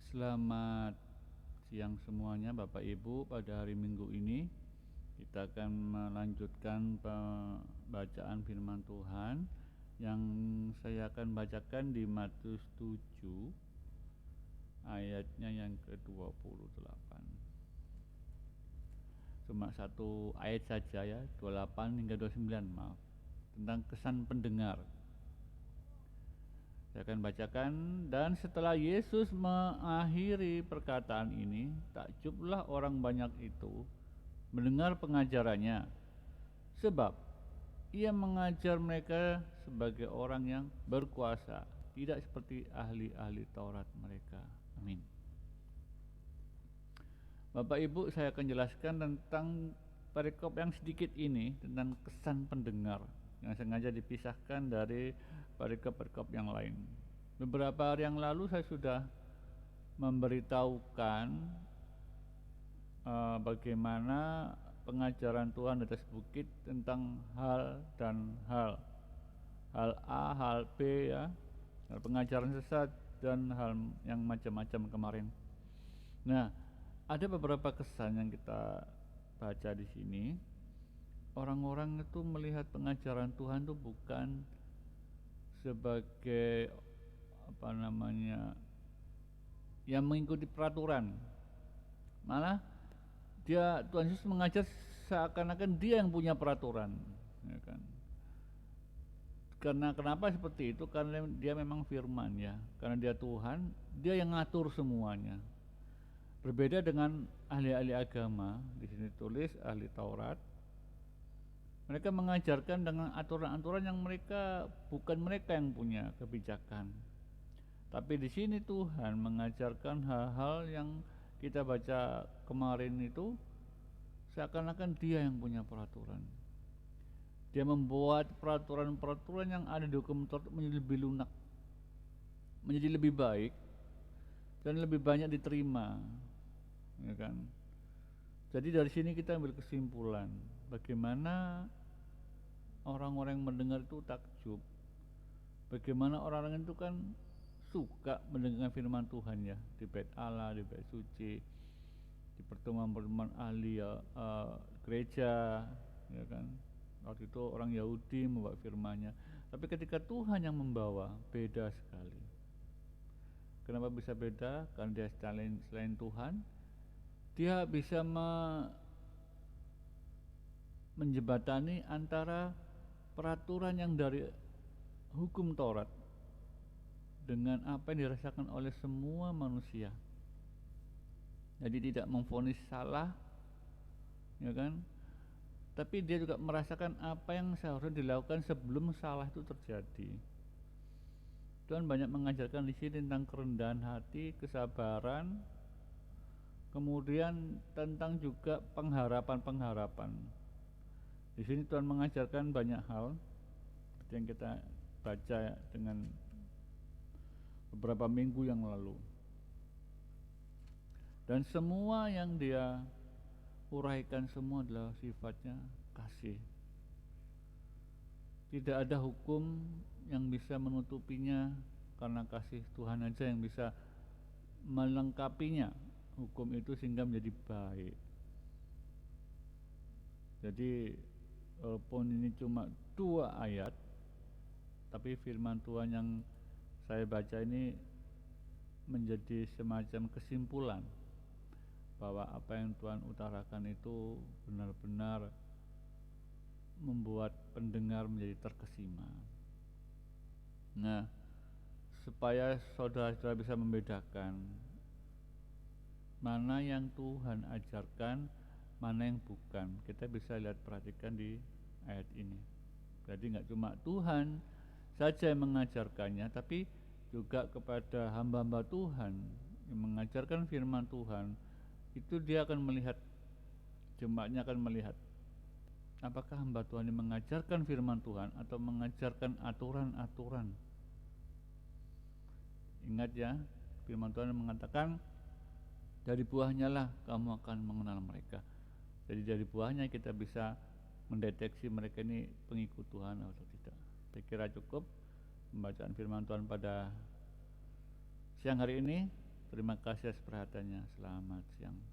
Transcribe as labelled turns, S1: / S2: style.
S1: Selamat siang semuanya Bapak Ibu. Pada hari Minggu ini kita akan melanjutkan pembacaan firman Tuhan yang saya akan bacakan di Matius 7 ayatnya yang ke-28. Cuma satu ayat saja ya, 28 hingga 29, maaf. Tentang kesan pendengar. Saya akan bacakan. Dan setelah Yesus mengakhiri perkataan ini, takjublah orang banyak itu mendengar pengajarannya, sebab ia mengajar mereka sebagai orang yang berkuasa, tidak seperti ahli-ahli Taurat mereka. Amin. Bapak Ibu, saya akan jelaskan tentang perikop yang sedikit ini, tentang kesan pendengar, yang sengaja dipisahkan dari perikop-perikop yang lain. Beberapa hari yang lalu saya sudah memberitahukan bagaimana pengajaran Tuhan di atas bukit tentang hal dan hal A, hal B ya, pengajaran sesat dan hal yang macam-macam kemarin. Nah, ada beberapa kesan yang kita baca di sini. Orang-orang itu melihat pengajaran Tuhan itu bukan sebagai yang mengikuti peraturan, malah Tuhan Yesus mengajar seakan-akan dia yang punya peraturan, ya kan? Karena kenapa seperti itu? Karena dia memang firman ya, karena dia Tuhan, dia yang ngatur semuanya. Berbeda dengan ahli-ahli agama, di sini tulis ahli Taurat. Mereka mengajarkan dengan aturan-aturan yang bukan mereka yang punya kebijakan. Tapi di sini Tuhan mengajarkan hal-hal yang kita baca kemarin itu seakan-akan dia yang punya peraturan. Dia membuat peraturan-peraturan yang ada di hukum Taurat menjadi lebih lunak, menjadi lebih baik dan lebih banyak diterima, ya kan? Jadi dari sini kita ambil kesimpulan bagaimana orang-orang yang mendengar itu takjub, bagaimana orang-orang itu kan suka mendengar firman Tuhan ya, di bait Allah, di bait suci, di pertemuan-pertemuan ahli gereja, ya kan. Waktu itu orang Yahudi membawa firman-Nya, tapi ketika Tuhan yang membawa, beda sekali. Kenapa bisa beda? Karena dia selain Tuhan, dia bisa menjembatani antara peraturan yang dari hukum Taurat dengan apa yang dirasakan oleh semua manusia. Jadi tidak memvonis salah, ya kan? Tapi dia juga merasakan apa yang seharusnya dilakukan sebelum salah itu terjadi. Tuhan banyak mengajarkan di sini tentang kerendahan hati, kesabaran, kemudian tentang juga pengharapan. Di sini Tuhan mengajarkan banyak hal seperti yang kita baca dengan beberapa minggu yang lalu. Dan semua yang dia uraikan semua adalah sifatnya kasih. Tidak ada hukum yang bisa menutupinya, karena kasih Tuhan aja yang bisa melengkapinya hukum itu sehingga menjadi baik. Jadi walaupun ini cuma 2 ayat, tapi firman Tuhan yang saya baca ini menjadi semacam kesimpulan bahwa apa yang Tuhan utarakan itu benar-benar membuat pendengar menjadi terkesima. Nah, supaya saudara-saudara bisa membedakan mana yang Tuhan ajarkan, mana yang bukan, kita bisa perhatikan di ayat ini. Jadi nggak cuma Tuhan saja yang mengajarkannya, tapi juga kepada hamba-hamba Tuhan yang mengajarkan firman Tuhan, itu dia akan melihat, jemaatnya akan melihat apakah hamba Tuhan ini mengajarkan firman Tuhan atau mengajarkan aturan-aturan. Ingat ya, firman Tuhan mengatakan dari buahnya lah kamu akan mengenal mereka. Jadi dari buahnya kita bisa mendeteksi mereka ini pengikut Tuhan atau tidak. Saya kira cukup pembacaan firman Tuhan pada siang hari ini. Terima kasih atas perhatiannya. Selamat siang.